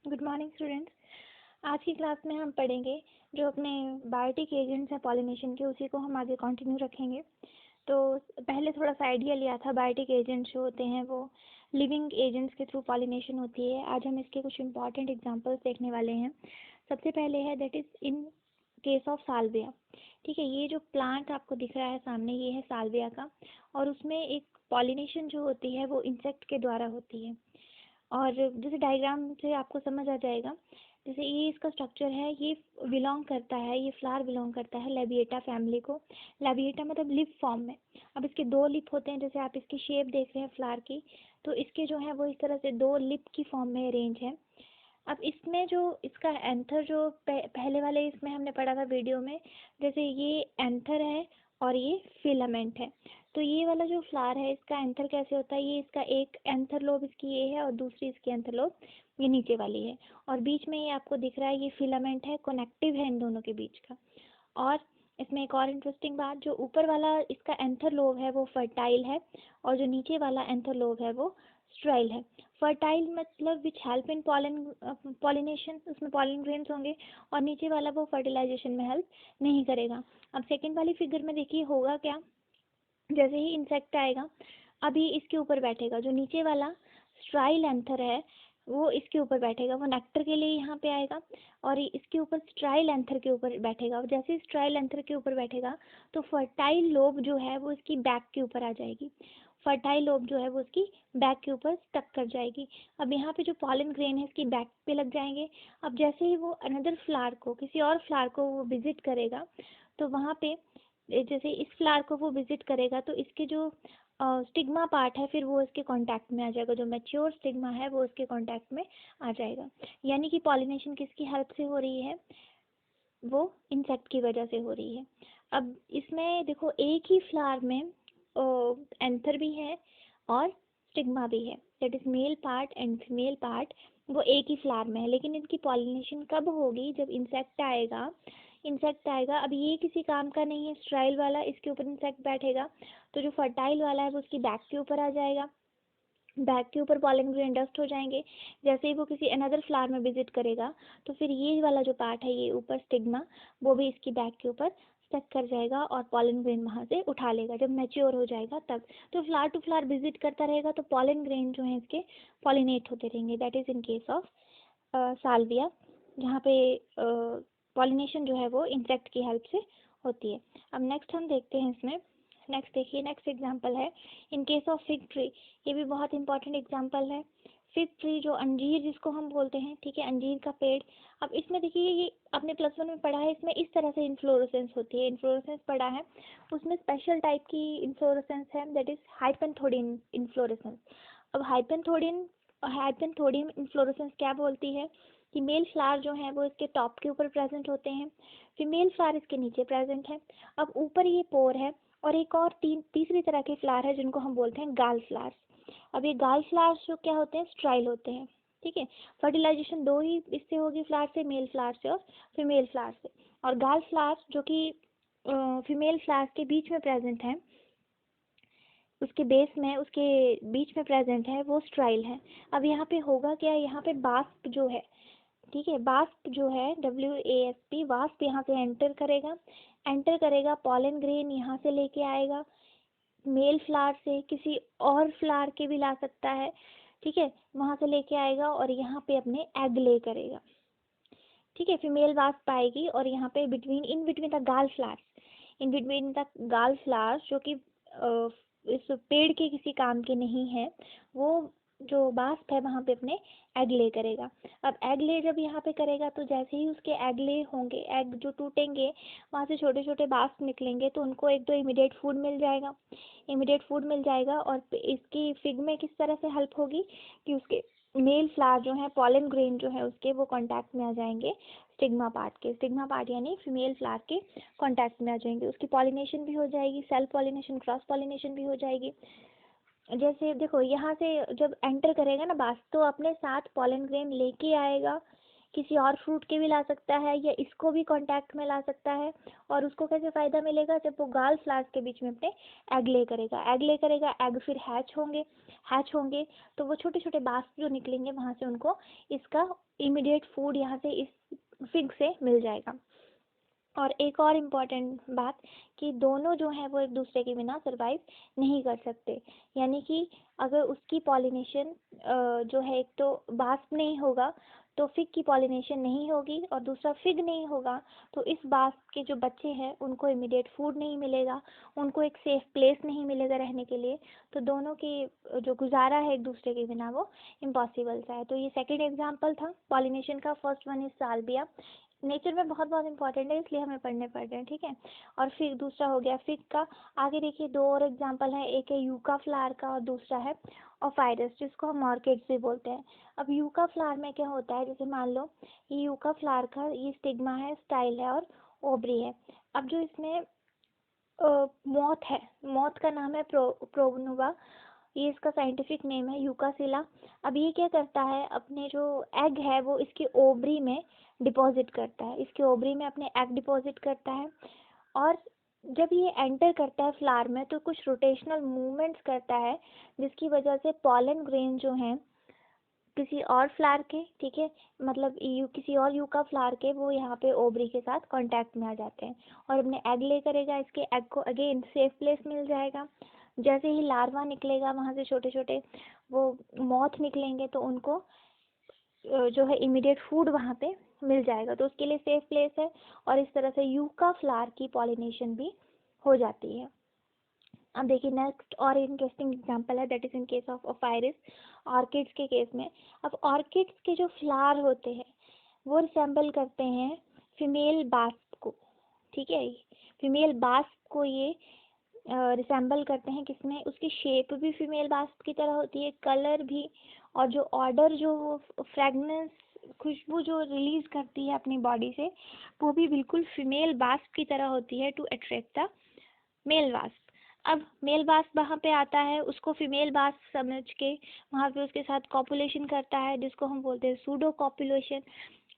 Good morning students. आज की class में हम पढ़ेंगे जो अपने बायोटिक एजेंट्स हैं पॉलिनेशन के, उसी को हम आगे कंटिन्यू रखेंगे। तो पहले थोड़ा सा आइडिया लिया था। बायोटिक एजेंट्स जो होते हैं वो लिविंग एजेंट्स के थ्रू पॉलिनेशन होती है। आज हम इसके कुछ इंपॉर्टेंट एग्जांपल्स देखने वाले हैं। सबसे पहले है that is in case of Salvia. ठीक है, ये जो प्लांट आपको दिख रहा है सामने, ये है साल्विया का, और उसमें एक पॉलिनेशन जो होती है वो इंसेक्ट के द्वारा होती है। और जैसे डायग्राम से आपको समझ आ जाएगा, जैसे ये इसका स्ट्रक्चर है, ये बिलोंग करता है, ये फ्लावर बिलोंग करता है लेबिएटा फैमिली को। लेबिएटा मतलब लिप फॉर्म में। अब इसके दो लिप होते हैं, जैसे आप इसकी शेप देख रहे हैं फ्लावर की, तो इसके जो है वो इस तरह से दो लिप की फॉर्म में अरेंज है। अब इसमें जो इसका एंथर जो पहले वाले इसमें हमने पढ़ा था वीडियो में, जैसे ये एंथर है और ये फिलामेंट है। तो ये वाला जो फ्लावर है इसका एंथर कैसे होता है, ये इसका एक एंथर लोब इसकी ये है और दूसरी इसकी एंथर लोब ये नीचे वाली है, और बीच में ये आपको दिख रहा है ये फिलामेंट है, कनेक्टिव है इन दोनों के बीच का। और इसमें एक और इंटरेस्टिंग बात, जो ऊपर वाला इसका एंथर लोब है वो फर्टाइल है, और जो नीचे वाला एंथर लोब है वो स्टेराइल है। फर्टाइल मतलब विच हेल्प इन पॉलिनेशन, उसमें पॉलिन ग्रेन्स होंगे, और नीचे वाला वो फर्टिलाइजेशन में हेल्प नहीं करेगा। अब सेकेंड वाली फिगर में देखिए होगा क्या, जैसे ही इंसेक्ट आएगा अभी इसके ऊपर बैठेगा, जो नीचे वाला स्ट्राइल एंथर है वो इसके ऊपर बैठेगा, वो नेक्टर के लिए यहाँ पे आएगा, और इसके ऊपर स्ट्राइल एंथर के ऊपर बैठेगा। और जैसे ही स्ट्राइल एंथर के ऊपर बैठेगा तो फर्टाइल लोब जो है वो इसकी बैक के ऊपर आ जाएगी, फर्टाइल लोब जो है वो उसकी बैक के ऊपर स्टक कर जाएगी। अब यहाँ पे जो पॉलन ग्रेन है इसकी बैक पे लग जाएंगे। अब जैसे ही वो अनदर फ्लावर को, किसी और फ्लावर को वो विजिट करेगा, तो वहाँ पे जैसे इस फ्लावर को वो विजिट करेगा तो इसके जो स्टिग्मा पार्ट है फिर वो इसके कांटेक्ट में आ जाएगा, जो मैच्योर स्टिग्मा है वो इसके कांटेक्ट में आ जाएगा। यानी कि पॉलिनेशन किसकी हेल्प से हो रही है, वो इंसेक्ट की वजह से हो रही है। अब इसमें देखो एक ही फ्लावर में एंथर भी है और स्टिग्मा भी है, that is male part and female part, वो एक ही फ्लावर में है। लेकिन इनकी पॉलिनेशन कब होगी, जब इंसेक्ट आएगा। इंसेक्ट आएगा, अब ये किसी काम का नहीं है, स्ट्राइल वाला इसके ऊपर इंसेक्ट बैठेगा, तो जो फर्टाइल वाला है वो उसकी बैक के ऊपर आ जाएगा, बैक के ऊपर पॉलन ग्रेन डस्ट हो जाएंगे। जैसे ही वो किसी अनदर फ्लावर में विजिट करेगा तो फिर ये वाला जो पार्ट है, ये ऊपर स्टिग्मा, वो भी इसकी बैक के ऊपर स्टक कर जाएगा और पॉलन ग्रेन वहाँ से उठा लेगा जब मैच्योर हो जाएगा तब। तो फ्लावर टू फ्लावर विजिट करता रहेगा तो पॉलन ग्रेन जो है इसके पॉलिनेट होते रहेंगे। That is in case of Salvia, जहाँ पे पॉलिनेशन जो है वो इंसेक्ट की हेल्प से होती है। अब नेक्स्ट हम देखते हैं इसमें, नेक्स्ट देखिए, नेक्स्ट एग्जांपल है इन केस ऑफ फिग ट्री। ये भी बहुत इंपॉर्टेंट एग्जांपल है। फिग ट्री जो अंजीर जिसको हम बोलते हैं, ठीक है, अंजीर का पेड़। अब इसमें देखिए, ये आपने प्लस वन में पढ़ा है, इसमें इस तरह से इन्फ्लोरेसेंस होती है, इन्फ्लोरेसेंस पढ़ा है, उसमें स्पेशल टाइप की इन्फ्लोरेसेंस है, दैट इज हाइपेंथोडियम इन्फ्लोरेसेंस। अब हाइपेंथोडियम इन्फ्लोरेसेंस क्या बोलती है कि मेल फ्लावर जो है वो इसके टॉप के ऊपर प्रेजेंट होते हैं, फीमेल फ्लावर इसके नीचे प्रेजेंट है। अब ऊपर ये पोर है, और एक और तीसरी तरह के फ्लावर है जिनको हम बोलते हैं गाल फ्लावर्स। अब ये गाल फ्लावर्स जो क्या होते हैं, स्ट्राइल होते हैं। ठीक है, फर्टिलाइजेशन दो ही इससे होगी, फ्लावर से, मेल फ्लावर से और फीमेल फ्लावर से। और गाल फ्लावर्स जो कि फीमेल फ्लावर्स के बीच में प्रेजेंट है, उसके बेस में, उसके बीच में प्रेजेंट है, वो स्ट्राइल है। अब यहाँ पे होगा क्या, यहाँ पे बास्प जो है, ठीक है, वास्प जो है, WASP, वास्प यहाँ से एंटर करेगा, पॉलन ग्रेन यहाँ से लेके आएगा, मेल फ्लावर से, किसी और फ्लावर के भी ला सकता है, ठीक है, वहाँ से लेके आएगा और यहाँ पे अपने एग ले करेगा। ठीक है, फीमेल वास्प आएगी और यहाँ पे इन बिटवीन द गाल फ्लावर्स, इन बिटवीन द गाल फ्लावर्स जो कि इस पेड़ के किसी काम के नहीं है, वो जो वास्प है वहाँ पे अपने एग ले करेगा। अब एग ले जब यहाँ पे करेगा तो जैसे ही उसके एग ले होंगे, एग जो टूटेंगे वहाँ से छोटे छोटे वास्प निकलेंगे, तो उनको एक तो इमीडिएट फूड मिल जाएगा। और इसकी फिग में किस तरह से हेल्प होगी कि उसके मेल फ्लावर जो है, पॉलन ग्रेन जो है उसके, वो कांटेक्ट में आ जाएंगे स्टिग्मा पार्ट के, स्टिग्मा पार्ट यानी फीमेल फ्लावर के कांटेक्ट में आ जाएंगे, उसकी पॉलिनेशन भी हो जाएगी, सेल्फ पॉलिनेशन, क्रॉस पॉलिनेशन भी हो जाएगी। जैसे देखो यहाँ से जब एंटर करेगा ना बास, तो अपने साथ पॉलन ग्रेन लेके आएगा, किसी और फ्रूट के भी ला सकता है या इसको भी कांटेक्ट में ला सकता है। और उसको कैसे फ़ायदा मिलेगा, जब वो गाल फ्लावर्स के बीच में अपने एग ले करेगा, एग फिर हैच होंगे तो वो छोटे छोटे बास्क जो निकलेंगे वहाँ से उनको इसका इमीडिएट फूड यहाँ से इस फिग से मिल जाएगा। और एक और इम्पॉर्टेंट बात कि दोनों जो हैं वो एक दूसरे के बिना सरवाइव नहीं कर सकते, यानी कि अगर उसकी पॉलिनेशन जो है, एक तो बास्प नहीं होगा तो फिग की पॉलिनेशन नहीं होगी, और दूसरा फिग नहीं होगा तो इस बास्प के जो बच्चे हैं उनको इमीडिएट फूड नहीं मिलेगा, उनको एक सेफ प्लेस नहीं मिलेगा रहने के लिए। तो दोनों की जो गुजारा है एक दूसरे के बिना वो इम्पॉसिबल सा है। तो ये सेकंड एग्जांपल था पॉलिनेशन का। First one is Salvia, nature में बहुत बहुत इंपॉर्टेंट है इसलिए हमें पढ़ने पड़ रहे हैं, ठीक है। और फिर दूसरा हो गया फिग का। आगे देखिए दो और एग्जांपल है, एक है यूका फ्लावर का और दूसरा है ओफाइरस, जिसको हम ऑर्किड्स भी बोलते हैं। अब यूका फ्लावर में क्या होता है, जैसे मान लो ये यूका फ्लावर का ये स्टिग्मा है, स्टाइल है और ओब्री है। अब जो इसमें मॉथ है, मॉथ का नाम है प्रोनुबा, ये इसका साइंटिफिक नेम है यूकासिला। अब ये क्या करता है, अपने जो एग है वो इसके ओवरी में डिपॉजिट करता है, इसके ओवरी में अपने एग डिपॉजिट करता है। और जब ये एंटर करता है फ्लावर में तो कुछ रोटेशनल मूवमेंट्स करता है, जिसकी वजह से पॉलन ग्रेन जो हैं किसी और फ्लावर के, ठीक है, मतलब किसी और यूका फ्लावर के, वो यहाँ पे ओवरी के साथ कांटेक्ट में आ जाते हैं और अपने एग ले करेगा, इसके एग को अगेन सेफ प्लेस मिल जाएगा। जैसे ही लार्वा निकलेगा वहाँ से छोटे छोटे वो मॉथ निकलेंगे तो उनको जो है इमीडिएट फूड वहाँ पे मिल जाएगा, तो उसके लिए सेफ प्लेस है। और इस तरह से यूका फ्लावर की पॉलिनेशन भी हो जाती है। अब देखिए नेक्स्ट और इंटरेस्टिंग एग्जांपल है, that is in case of Ophrys, orchids के केस में। अब ऑर्किड्स के जो फ्लावर होते हैं वो रिसेंबल करते हैं फीमेल बास्प को, ठीक है, फीमेल बास्प को ये रिसेंबल करते हैं। किसमें, उसकी शेप भी फीमेल बास्प की तरह होती है, कलर भी, और जो ऑर्डर जो फ्रेगनेंस खुशबू जो रिलीज करती है अपनी बॉडी से वो भी बिल्कुल फीमेल बास्प की तरह होती है, to attract the male wasp. अब मेल वास्प वहाँ पे आता है, उसको फीमेल वास्प समझ के वहाँ पे उसके साथ कॉपुलेशन करता है, जिसको हम बोलते हैं सूडो कॉपुलेशन।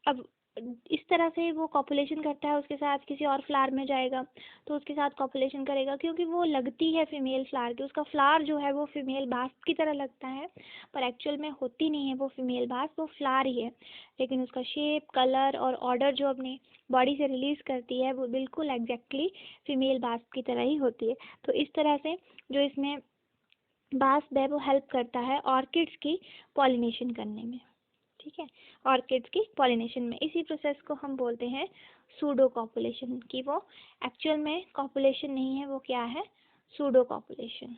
अब इस तरह से वो कॉपुलेशन करता है, उसके साथ किसी और फ्लावर में जाएगा तो उसके साथ कॉपुलेशन करेगा, क्योंकि वो लगती है फीमेल फ्लावर की, उसका फ्लावर जो है वो फीमेल वास्प की तरह लगता है, पर एक्चुअल में होती नहीं है वो फीमेल वास्प, वो फ्लावर ही है। लेकिन उसका शेप, कलर और ऑर्डर जो अपनी बॉडी से रिलीज करती है वो बिल्कुल एग्जैक्टली फीमेल वास्प की तरह ही होती है। तो इस तरह से जो इसमें वास्प है वो हेल्प करता है ऑर्किड्स की पॉलिनेशन करने में, ठीक है, ऑर्किड्स की पॉलिनेशन में। इसी प्रोसेस को हम बोलते हैं सूडो कॉपुलेशन, कि वो एक्चुअल में कॉपुलेशन नहीं है, वो क्या है, सूडो कॉपुलेशन,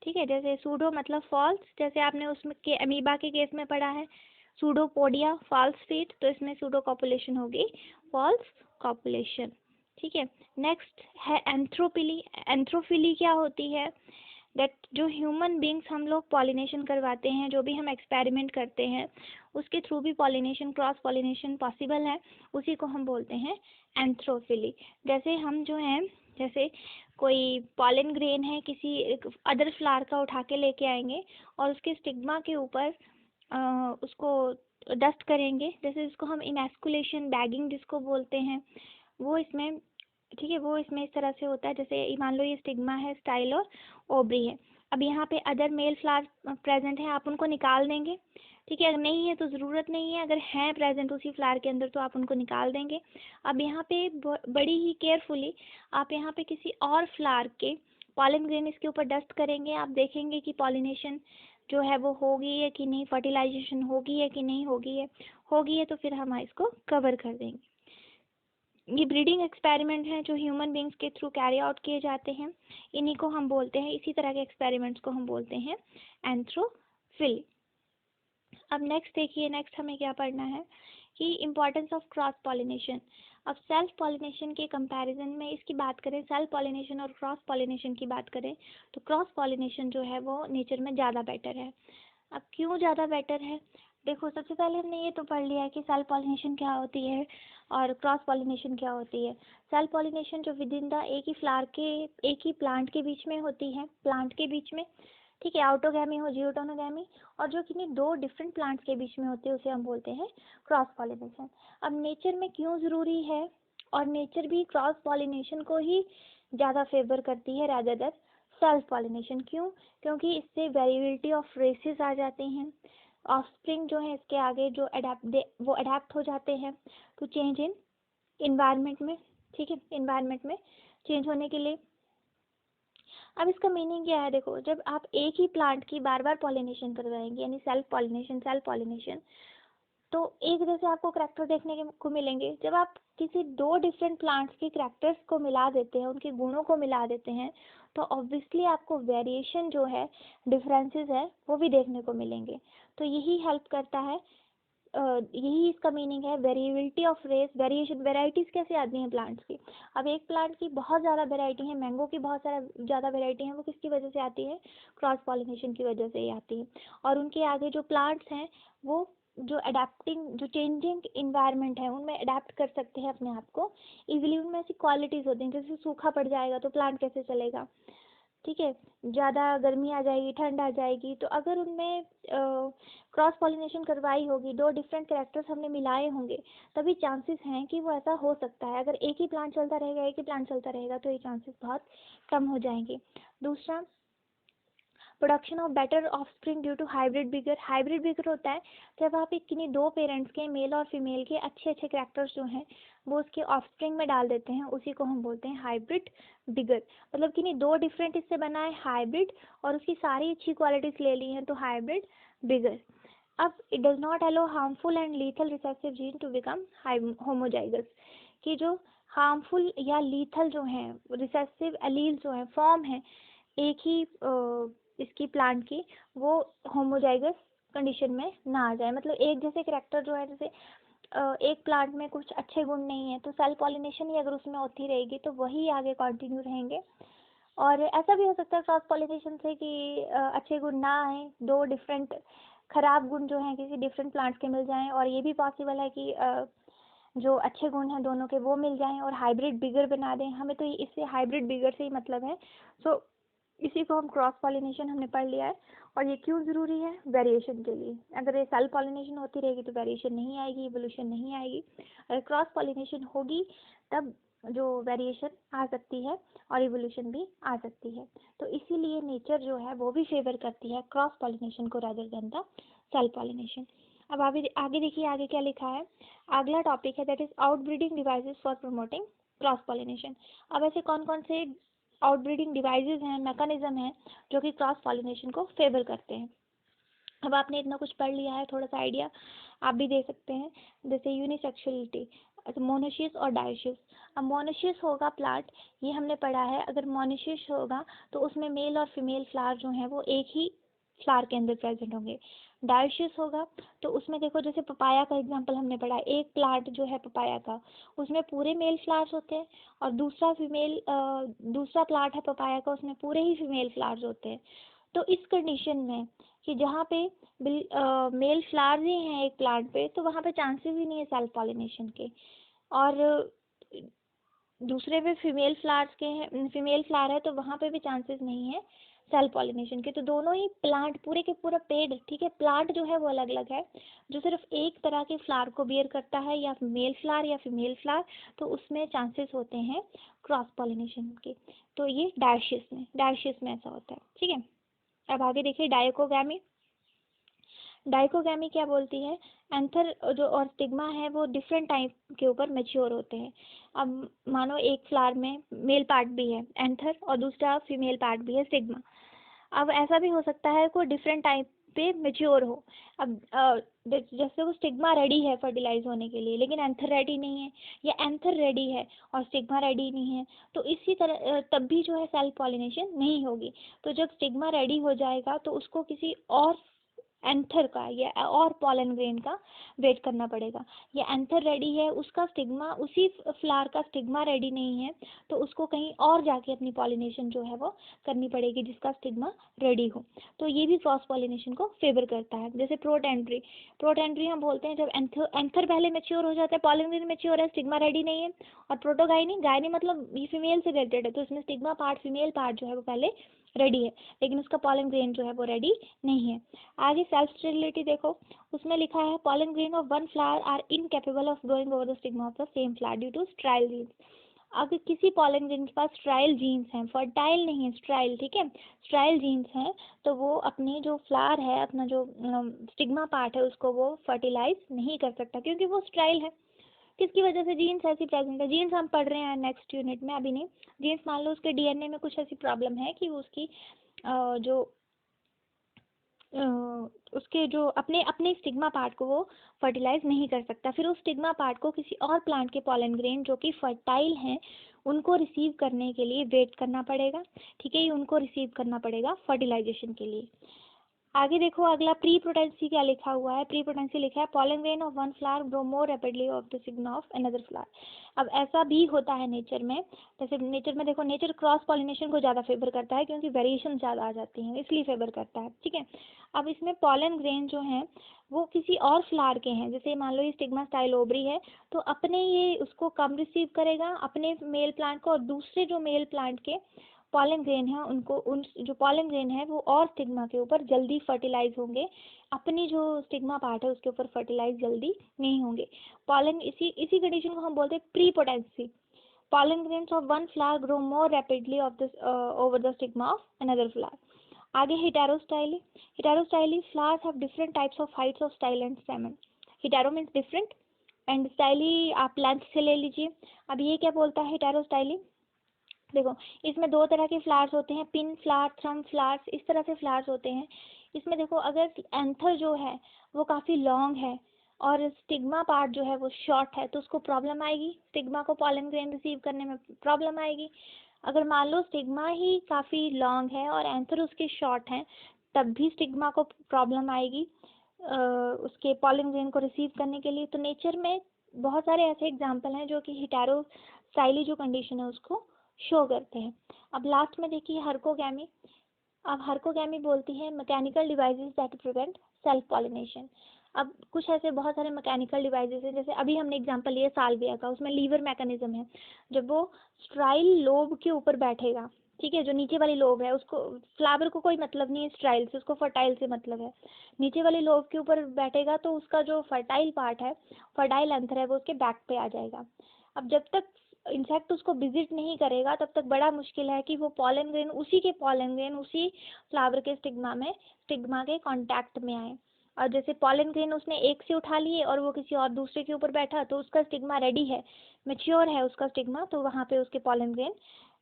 ठीक है। जैसे सूडो मतलब फॉल्स, जैसे आपने उसमें के अमीबा के केस में पढ़ा है सूडोपोडिया फॉल्स फीट, तो इसमें सूडो कॉपुलेशन होगी फॉल्स कॉपुलेशन, ठीक है। नेक्स्ट है एंथ्रोपिली। एंथ्रोफिली क्या होती है, दैट जो ह्यूमन बींग्स हम लोग पॉलिनेशन करवाते हैं, जो भी हम एक्सपेरिमेंट करते हैं उसके थ्रू भी पॉलिनेशन, क्रॉस पॉलिनेशन पॉसिबल है, उसी को हम बोलते हैं एंथ्रोफिली। जैसे हम जो हैं, जैसे कोई पॉलन ग्रेन है किसी अदर फ्लावर का उठा के लेके आएंगे और उसके स्टिग्मा के ऊपर उसको डस्ट करेंगे, जैसे इसको हम इमैस्कुलेशन बैगिंग जिसको बोलते हैं, वो इसमें, ठीक है, वो इसमें इस तरह से होता है। जैसे मान लो ये स्टिग्मा है, स्टाइल और ओब्री है, अब यहाँ पे अदर मेल फ्लावर प्रेजेंट है, आप उनको निकाल देंगे, ठीक है, अगर नहीं है तो ज़रूरत नहीं है, अगर हैं प्रेजेंट उसी फ्लावर के अंदर तो आप उनको निकाल देंगे। अब यहाँ पे बड़ी ही केयरफुली आप यहाँ पे किसी और फ्लावर के पॉलन ग्रेन इसके ऊपर डस्ट करेंगे, आप देखेंगे कि पॉलिनेशन जो है वो होगी है कि नहीं, फर्टिलाइजेशन होगी है कि नहीं होगी है तो फिर हम इसको कवर कर देंगे। ये ब्रीडिंग एक्सपेरिमेंट हैं जो ह्यूमन बींग्स के थ्रू कैरी आउट किए जाते हैं, इन्हीं को हम बोलते हैं, इसी तरह के एक्सपेरिमेंट्स को हम बोलते हैं एंथ्रोफिली। अब नेक्स्ट देखिए, नेक्स्ट हमें क्या पढ़ना है कि इम्पोर्टेंस ऑफ क्रॉस पॉलिनेशन। अब सेल्फ पॉलिनेशन के कंपैरिजन में इसकी बात करें, सेल्फ पॉलिनेशन और क्रॉस पॉलिनेशन की बात करें तो क्रॉस पॉलिनेशन जो है वो नेचर में ज़्यादा बेटर है। अब क्यों ज़्यादा बेटर है, देखो सबसे पहले हमने ये तो पढ़ लिया है कि सेल्फ पॉलिनेशन क्या होती है और क्रॉस पॉलिनेशन क्या होती है। सेल्फ पॉलिनेशन जो विद इन द एक ही फ्लावर के, एक ही प्लांट के बीच में होती है, प्लांट के बीच में, ठीक है, आउटोगैमी हो, जियोटोनोगैमी, और जो किन्हीं दो डिफरेंट प्लांट्स के बीच में होते हैं उसे हम बोलते हैं क्रॉस पॉलिनेशन। अब नेचर में क्यों ज़रूरी है, और नेचर भी क्रॉस पॉलिनेशन को ही ज़्यादा फेवर करती है रादर देन सेल्फ पॉलिनेशन। क्यों? क्योंकि इससे वेरिएबिलिटी ऑफ रेसेस आ जाते हैं, ऑफस्प्रिंग जो है इसके आगे जो वो अडेप्ट हो जाते हैं टू चेंज इन इन्वायरमेंट में। ठीक है, इन्वायरमेंट में चेंज होने के लिए। अब इसका मीनिंग क्या है, देखो, जब आप एक ही प्लांट की बार बार पॉलिनेशन करवाएंगे, यानी सेल्फ पॉलिनेशन, तो एक जैसे आपको करैक्टर देखने को मिलेंगे। जब आप किसी दो डिफरेंट प्लांट्स के करैक्टर्स को मिला देते हैं, उनके गुणों को मिला देते हैं, तो ऑब्वियसली आपको वेरिएशन जो है, डिफरेंसेस है, वो भी देखने को मिलेंगे। तो यही हेल्प करता है, यही इसका मीनिंग है, variability of race, variation. Varieties कैसे आती हैं प्लांट्स की? अब एक प्लांट की बहुत ज़्यादा वेराइटी है, मैंगो की बहुत ज़्यादा वेराइटी है, वो किसकी वजह से आती है? क्रॉस पॉलिनेशन की वजह से ही आती है। और उनके आगे जो प्लांट्स हैं वो जो अडेप्टिंग, जो चेंजिंग इन्वायरमेंट है उनमें अडेप्ट कर सकते हैं अपने आप को इजीली। उनमें ऐसी क्वालिटीज़ होती हैं, जैसे सूखा पड़ जाएगा तो प्लांट कैसे चलेगा, ठीक है, ज़्यादा गर्मी आ जाएगी, ठंड आ जाएगी, तो अगर उनमें क्रॉस पॉलिनेशन करवाई होगी, दो डिफरेंट कैरेक्टर्स हमने मिलाए होंगे, तभी चांसेस हैं कि वो ऐसा हो सकता है। अगर एक ही प्लांट चलता रहेगा, एक ही प्लांट चलता रहेगा, तो ये चांसेस बहुत कम हो जाएंगे। दूसरा, production of better offspring due to hybrid vigour. Hybrid vigour होता है जब आप एक किन्हीं दो पेरेंट्स के, मेल और फीमेल के, अच्छे अच्छे कैरेक्टर्स जो हैं वो उसके ऑफस्प्रिंग में डाल देते हैं, उसी को हम बोलते हैं हाइब्रिड बिगर। मतलब किन्हीं दो डिफरेंट इससे बना है हाइब्रिड, और उसकी सारी अच्छी क्वालिटीज़ ले ली हैं, तो हाइब्रिड बिगर। अब it does not allow harmful and lethal recessive gene to become homozygous, कि जो हार्मफुल या लीथल जो हैं रिसेसिव एलील जो है, फॉर्म है एक ही इसकी प्लांट की, वो होमोजाइगस कंडीशन में ना आ जाए। मतलब एक जैसे करैक्टर जो है, जैसे एक प्लांट में कुछ अच्छे गुण नहीं है, तो सेल्फ पॉलिनेशन ही अगर उसमें होती रहेगी तो वही आगे कंटिन्यू रहेंगे। और ऐसा भी हो सकता है क्रॉस पॉलिनेशन से कि अच्छे गुण ना आए, दो डिफरेंट खराब गुण जो हैं किसी डिफरेंट प्लांट्स के मिल जाएं, और ये भी पॉसिबल है कि जो अच्छे गुण हैं दोनों के वो मिल जाएं और हाइब्रिड बिगर बना दें। हमें तो इससे हाइब्रिड बिगर से ही मतलब है। सो इसी को हम क्रॉस पॉलिनेशन हमने पढ़ लिया है। और ये क्यों ज़रूरी है? वेरिएशन के लिए। अगर ये सेल्फ पॉलिनेशन होती रहेगी तो वेरिएशन नहीं आएगी, इवोल्यूशन नहीं आएगी। अगर क्रॉस पॉलिनेशन होगी तब जो वेरिएशन आ सकती है और इवोल्यूशन भी आ सकती है। तो इसीलिए नेचर जो है वो भी फेवर करती है क्रॉस पॉलिनेशन को rather than the self pollination. अब आगे देखिए, आगे क्या लिखा है। अगला टॉपिक है that is outbreeding devices for promoting cross pollination. अब ऐसे कौन कौन से आउटब्रीडिंग डिवाइसेस हैं, मैकेनिज्म हैं जो कि क्रॉस पॉलिनेशन को फेवर करते हैं। अब आपने इतना कुछ पढ़ लिया है, थोड़ा सा आइडिया आप भी दे सकते हैं। जैसे यूनिसेक्सुअलिटी, मोनोशियस और डायोशियस। अब मोनोशियस होगा प्लांट, ये हमने पढ़ा है। अगर मोनोशियस होगा तो उसमें मेल और फीमेल फ्लावर जो हैं वो एक ही फ्लावर के अंदर प्रेजेंट होंगे। डायोशियस होगा तो उसमें देखो, जैसे पपाया का एग्जांपल हमने पढ़ा है, एक प्लांट जो है पपाया का, उसमें पूरे मेल फ्लावर्स होते हैं, और दूसरा प्लांट है पपाया का, उसमें पूरे ही फीमेल फ्लावर्स होते हैं। तो इस कंडीशन में कि जहाँ पे मेल फ्लावर्स ही हैं एक प्लांट पे, तो वहाँ पे चांसेस ही नहीं है सेल्फ पॉलिनेशन के। और दूसरे पे फीमेल फ्लावर्स के हैं, फीमेल फ्लावर है, तो वहाँ पे भी चांसेस नहीं है सेल्फ पॉलिनेशन के। तो दोनों ही प्लांट, पूरे के पूरा पेड़, ठीक है, प्लांट जो है वो अलग अलग है। जो सिर्फ एक तरह के फ्लावर को बियर करता है, या मेल फ्लावर या फीमेल फ्लावर, तो उसमें चांसेस होते हैं क्रॉस पॉलिनेशन के। तो ये डायोशियस में ऐसा होता है, ठीक है। अब आगे देखिए, डायकोगैमी। डाइकोगैमी क्या बोलती है? एंथर जो और स्टिग्मा है वो डिफरेंट टाइप के ऊपर मैच्योर होते हैं। अब मानो एक फ्लावर में मेल पार्ट भी है एंथर, और दूसरा फीमेल पार्ट भी है स्टिग्मा। अब ऐसा भी हो सकता है कोई डिफरेंट टाइप पे मैच्योर हो। अब जैसे वो स्टिग्मा रेडी है फर्टिलाइज होने के लिए, लेकिन एंथर रेडी नहीं है, या एंथर रेडी है और स्टिग्मा रेडी नहीं है, तो इसी तरह तब भी जो है सेल्फ पॉलिनेशन नहीं होगी। तो जब स्टिग्मा रेडी हो जाएगा तो उसको किसी और एंथर का या और पॉलन ग्रेन का वेट करना पड़ेगा। या एंथर रेडी है, उसका स्टिग्मा, उसी फ्लावर का स्टिग्मा रेडी नहीं है, तो उसको कहीं और जाके अपनी पॉलिनेशन जो है वो करनी पड़ेगी जिसका स्टिग्मा रेडी हो। तो ये भी क्रॉस पॉलिनेशन को फेवर करता है। जैसे प्रोटेंड्री हम बोलते हैं जब एंथर पहले मेच्योर हो जाता है, पॉलन ग्रेन मेच्योर है, स्टिग्मा रेडी नहीं है। और प्रोटोगाइनी, गायनी मतलब ये फीमेल से रिलेटेड है, तो इसमें स्टिग्मा पार्ट, फीमेल पार्ट जो है वो पहले रेडी है, लेकिन उसका पॉलन ग्रेन जो है वो रेडी नहीं है। आगे सेल्फ स्टेरिलिटी देखो, उसमें लिखा है pollen grain of one flower are incapable of going over the stigma of the same flower due to sterile genes. अगर किसी पॉलन ग्रेन के पास स्ट्राइल जीन्स हैं, फर्टाइल नहीं है, स्ट्राइल, ठीक है, स्ट्राइल जीन्स हैं, तो वो अपनी जो फ्लावर है, अपना जो स्टिग्मा पार्ट है, उसको वो फर्टिलाइज नहीं कर सकता क्योंकि वो स्ट्राइल है। किसकी वजह से? जीन्स ऐसी प्रेजेंट है। जीन्स हम पढ़ रहे हैं नेक्स्ट यूनिट में, अभी नहीं। जीन्स मान लो उसके डीएनए में कुछ ऐसी प्रॉब्लम है कि उसकी जो उसके जो अपने अपने स्टिग्मा पार्ट को वो फर्टिलाइज नहीं कर सकता। फिर उस स्टिग्मा पार्ट को किसी और प्लांट के पॉलन ग्रेन जो कि फर्टाइल हैं उनको रिसीव करने के लिए वेट करना पड़ेगा, ठीक है, ये उनको रिसीव करना पड़ेगा फर्टिलाइजेशन के लिए। आगे देखो, अगला प्री पोटेंसी क्या लिखा हुआ है। प्री पोटेंसी लिखा है pollen grain of one flower grow more rapidly of the stigma of another flower. अब ऐसा भी होता है नेचर में, जैसे नेचर में देखो, नेचर क्रॉस पॉलिनेशन को ज़्यादा फेवर करता है क्योंकि वेरिएशन ज़्यादा आ जाती हैं, इसलिए फेवर करता है, ठीक है। अब इसमें पॉलन ग्रेन जो हैं वो किसी और फ्लावर के हैं, जैसे मान लो ये स्टिग्मा स्टाइल ओवरी है, तो अपने ये उसको कम रिसीव करेगा अपने मेल प्लांट को, और दूसरे जो मेल प्लांट के पॉलन ग्रेन है उनको, उन जो पॉलन ग्रेन है वो और स्टिग्मा के ऊपर जल्दी फर्टिलाइज होंगे, अपनी जो स्टिग्मा पार्ट है उसके ऊपर फर्टिलाइज जल्दी नहीं होंगे। पॉलन इसी कंडीशन को हम बोलते हैं prepotency. Pollen grains of one flower grow more rapidly of this over the stigma of another flower. आगे heterostyly. Heterostyly flowers have different types of heights of style and stamen. Hetero means different, and styly आप length से ले लीजिए। अब ये क्या बोलता है हेटेरोस्टाइली? देखो, इसमें दो तरह के फ्लावर्स होते हैं, पिन फ्लावर, थ्रम फ्लावर्स, इस तरह से फ्लावर्स होते हैं। इसमें देखो, अगर एंथर जो है वो काफ़ी लॉन्ग है और स्टिग्मा पार्ट जो है वो शॉर्ट है तो उसको प्रॉब्लम आएगी, स्टिग्मा को पॉलन ग्रेन रिसीव करने में प्रॉब्लम आएगी। अगर मान लो स्टिग्मा ही काफ़ी लॉन्ग है और एंथर उसके शॉर्ट हैं, तब भी स्टिग्मा को प्रॉब्लम आएगी उसके पॉलन ग्रेन को रिसीव करने के लिए। तो नेचर में बहुत सारे ऐसे एग्जाम्पल हैं जो कि हेटेरोस्टाइली जो कंडीशन है उसको शो करते हैं। अब लास्ट में देखिए हर्कोगैमी। अब हर्कोगैमी बोलती है mechanical devices that prevent self pollination. अब कुछ ऐसे बहुत सारे मैकेनिकल डिवाइसेस हैं, जैसे अभी हमने एग्जांपल लिया साल्विया का, उसमें लीवर मैकेनिज्म है। जब वो स्ट्राइल लोब के ऊपर बैठेगा, ठीक है, जो नीचे वाली लोब है उसको, फ्लावर को कोई मतलब नहीं है स्ट्राइल से, उसको फर्टाइल से मतलब है। नीचे वाली लोब के ऊपर बैठेगा तो उसका जो फर्टाइल पार्ट है, फर्टाइल एंथर है, वो उसके बैक पे आ जाएगा। अब जब तक इंसेक्ट उसको विजिट नहीं करेगा तब तक बड़ा मुश्किल है कि वो पॉलन ग्रेन, उसी के पॉलन ग्रेन उसी फ्लावर के स्टिग्मा के कांटेक्ट में आए। और जैसे पॉलन ग्रेन उसने एक से उठा लिए और वो किसी और दूसरे के ऊपर बैठा तो उसका स्टिग्मा रेडी है, मैच्योर है उसका स्टिग्मा, तो वहाँ पे उसके पॉलन ग्रेन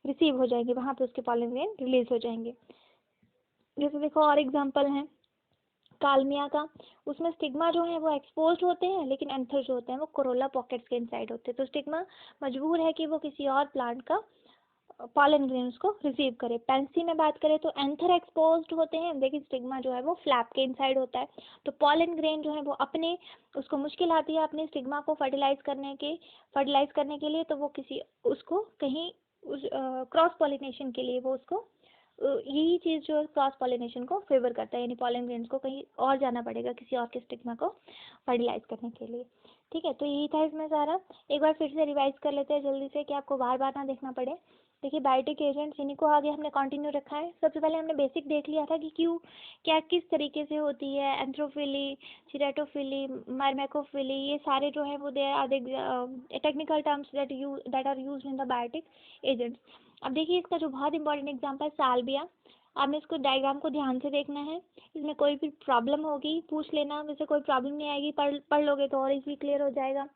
रिसीव हो जाएंगे, वहाँ पे उसके पॉलन ग्रेन रिलीज हो जाएंगे। जैसे देखो और एग्जाम्पल हैं कालमिया का, उसमें स्टिग्मा जो है वो एक्सपोज्ड होते हैं, लेकिन एंथर जो होते हैं वो कोरोला पॉकेट्स के इनसाइड होते हैं। तो स्टिग्मा मजबूर है कि वो किसी और प्लांट का पॉलन ग्रेन्स को रिसीव करे। पेंसी में बात करें तो एंथर एक्सपोज्ड होते हैं, लेकिन स्टिग्मा जो है वो फ्लैप के इनसाइड होता है। तो पॉलन ग्रेन जो है वो अपने, उसको मुश्किल आती है अपने स्टिग्मा को फर्टिलाइज करने के लिए, तो वो किसी उसको कहीं उस क्रॉस पॉलिनेशन के लिए वो उसको यही चीज़ जो क्रॉस पॉलिनेशन को फेवर करता है, यानी पॉलन ग्रेन्स को कहीं और जाना पड़ेगा किसी और के स्टिग्मा को फर्टिलाइज करने के लिए। ठीक है, तो यही था इसमें सारा। एक बार फिर से रिवाइज कर लेते हैं जल्दी से कि आपको बार बार ना देखना पड़े। देखिए, बायोटिक एजेंट्स इन्हीं को आगे हमने कंटिन्यू रखा है। सबसे पहले हमने बेसिक देख लिया था कि क्यों, क्या, किस तरीके से होती है एंथ्रोफिली, चिरेटोफिली, मर्मेकोफिली, ये सारे जो है वो they are technical terms that are used in the biotic agents. अब देखिए, इसका जो बहुत इंपॉर्टेंट एग्जाम्पल है साल्विया। आपने इसको डायग्राम को ध्यान से देखना है, इसमें कोई भी प्रॉब्लम होगी पूछ लेना, वैसे कोई प्रॉब्लम नहीं आएगी, पढ़ लोगे तो और इजीली क्लियर हो जाएगा।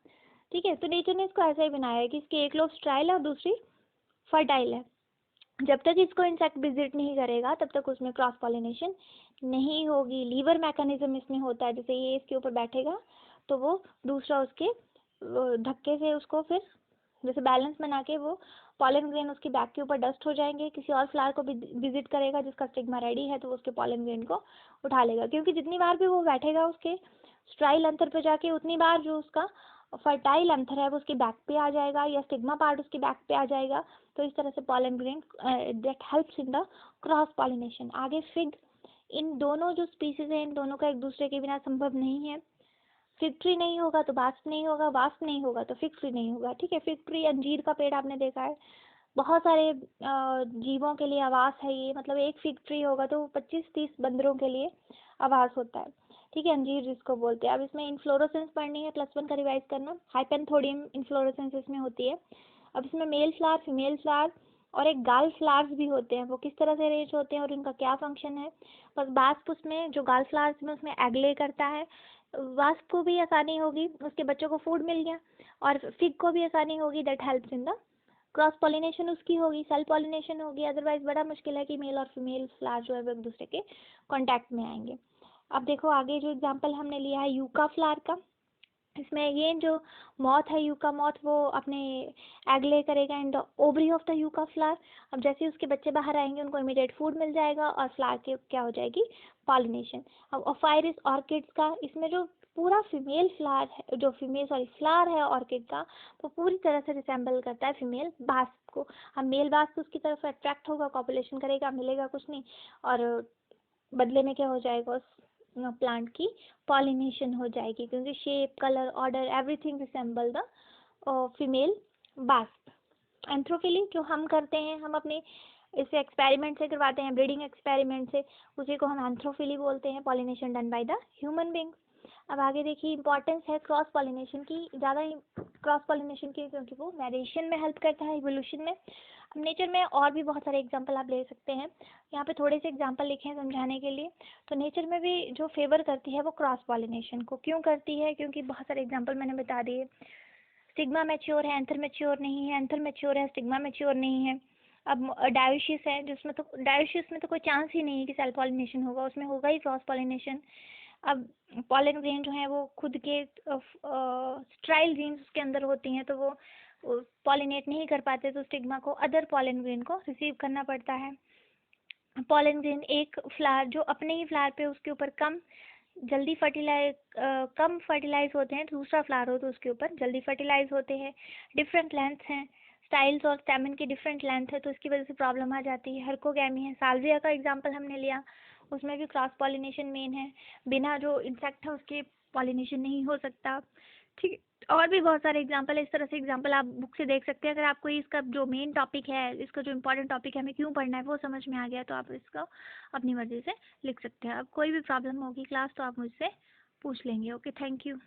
ठीक है, तो नेचर ने इसको ऐसा ही बनाया है कि इसकी एक लोब स्ट्राइल है और दूसरी फर्टाइल है। जब तक इसको इंसेक्ट विजिट नहीं करेगा तब तक उसमें क्रॉस पॉलिनेशन नहीं होगी। लीवर मैकेनिज्म इसमें होता है, जैसे ये इसके ऊपर बैठेगा तो वो दूसरा उसके धक्के से उसको फिर जैसे बैलेंस बना के वो पॉलन ग्रेन उसके बैक के ऊपर डस्ट हो जाएंगे, किसी और फ्लावर को विजिट करेगा जिसका स्टिग्मा रेडी है तो वो उसके पॉलन ग्रेन को उठा लेगा, क्योंकि जितनी बार भी वो बैठेगा उसके स्ट्राइल अंतर पे जाके उतनी बार जो उसका फर्टाइल अंतर है वो उसके बैक पे आ जाएगा या स्टिग्मा पार्ट उसके बैक पे आ जाएगा। तो इस तरह से pollen grain that helps in the cross pollination. आगे फिग, इन दोनों जो स्पीसीज हैं इन दोनों का एक दूसरे के बिना संभव नहीं है। फिग ट्री नहीं होगा तो वास्प नहीं होगा, वास्प नहीं होगा तो फिग ट्री नहीं होगा। ठीक है, फिग ट्री अंजीर का पेड़ आपने देखा है, बहुत सारे जीवों के लिए आवास है ये, मतलब एक फिग ट्री होगा तो 25-30 बंदरों के लिए आवास होता है। ठीक है, अंजीर जिसको बोलते हैं। अब इसमें इन्फ्लोरेसेंस पढ़नी है, +1 का रिवाइज करना। हाइपेंथोडियम इन्फ्लोरेसेंस इसमें होती है। अब इसमें मेल फ्लावर, फीमेल फ्लावर और एक गाल फ्लावर्स भी होते हैं। वो किस तरह से अरेंज होते हैं और उनका क्या फंक्शन है? बस वास्प उसमें, जो गाल फ्लावर्स में, उसमें एग ले करता है। वास्प को भी आसानी होगी, उसके बच्चों को फूड मिल गया, और फिग को भी आसानी होगी, that helps in the cross pollination उसकी होगी, सेल्फ पॉलिनेशन होगी। अदरवाइज बड़ा मुश्किल है कि मेल और फीमेल फ्लावर जो है वो एक दूसरे के कांटेक्ट में आएंगे। अब देखो आगे जो एग्जांपल हमने लिया है यूका फ्लावर का। इसमें ये जो मॉथ है, यूका मॉथ, वो अपने एग ले करेगा in the ovary of the yucca flower. अब जैसे ही उसके बच्चे बाहर आएंगे उनको इमीडिएट फूड मिल जाएगा और फ्लावर के क्या हो जाएगी, पॉलिनेशन। अब ऑफाइरिस ऑर्किड्स का, इसमें जो पूरा फीमेल फ्लावर है, जो फ्लावर है ऑर्किड का, वो पूरी तरह से रिसेंबल करता है फीमेल बास्प को। अब मेल बास्प उसकी तरफ अट्रैक्ट होगा, कॉपुलेशन करेगा, मिलेगा कुछ नहीं, और बदले में क्या हो जाएगा, उस प्लांट की पॉलिनेशन हो जाएगी, क्योंकि shape, colour, odour, everything resemble the female wasp. Anthophily जो हम करते हैं, हम अपने इसे एक्सपेरिमेंट से करवाते हैं, ब्रीडिंग एक्सपेरिमेंट से, उसी को हम एंथ्रोफिली बोलते हैं। Pollination done by the human beings. अब आगे देखिए इंपॉर्टेंस है क्रॉस पॉलिनेशन की, ज़्यादा क्रॉस पॉलिनेशन की, क्योंकि वो वेरिएशन में हेल्प करता है, इवोल्यूशन में। अब नेचर में और भी बहुत सारे एग्जांपल आप ले सकते हैं, यहाँ पे थोड़े से एग्जांपल लिखे हैं समझाने के लिए। तो नेचर में भी जो फेवर करती है वो क्रॉस पॉलिनेशन को क्यों करती है, क्योंकि बहुत सारे एग्जांपल मैंने बता दिए। स्टिग्मा मैच्योर है, एंथर मैच्योर नहीं है, एंथर मैच्योर है, स्टिग्मा मैच्योर नहीं है। अब डायोशियस है, जिसमें तो डायोशियस में तो कोई चांस ही नहीं है कि सेल्फ पॉलिनेशन होगा, उसमें होगा ही क्रॉस पॉलिनेशन। अब पॉलन ग्रेन जो है वो खुद के स्ट्राइल जीन्स उसके अंदर होती हैं, तो वो पॉलिनेट नहीं कर पाते, तो स्टिग्मा को अदर पॉलन ग्रेन को रिसीव करना पड़ता है। पॉलन ग्रेन एक फ्लावर जो अपने ही फ्लावर पे उसके ऊपर कम फर्टिलाइज होते हैं, दूसरा फ्लावर हो तो उसके ऊपर जल्दी फर्टिलाइज होते हैं। डिफरेंट लेंथ हैं, स्टाइल्स और स्टेमन की डिफरेंट लेंथ है, तो इसकी वजह से प्रॉब्लम आ जाती है। हर्कोगैमी है, साल्विया का एग्जांपल हमने लिया, उसमें भी क्रॉस पॉलिनेशन मेन है, बिना जो इंसेक्ट है उसके पॉलिनेशन नहीं हो सकता। ठीक है, और भी बहुत सारे एग्जांपल है। इस तरह से एग्जांपल आप बुक से देख सकते हैं। अगर आपको इसका जो मेन टॉपिक है, इसका जो इम्पोर्टेंट टॉपिक है, हमें क्यों पढ़ना है, वो समझ में आ गया, तो आप इसका अपनी मर्जी से लिख सकते हैं। अब कोई भी प्रॉब्लम होगी क्लास तो आप मुझसे पूछ लेंगे। Okay, thank you.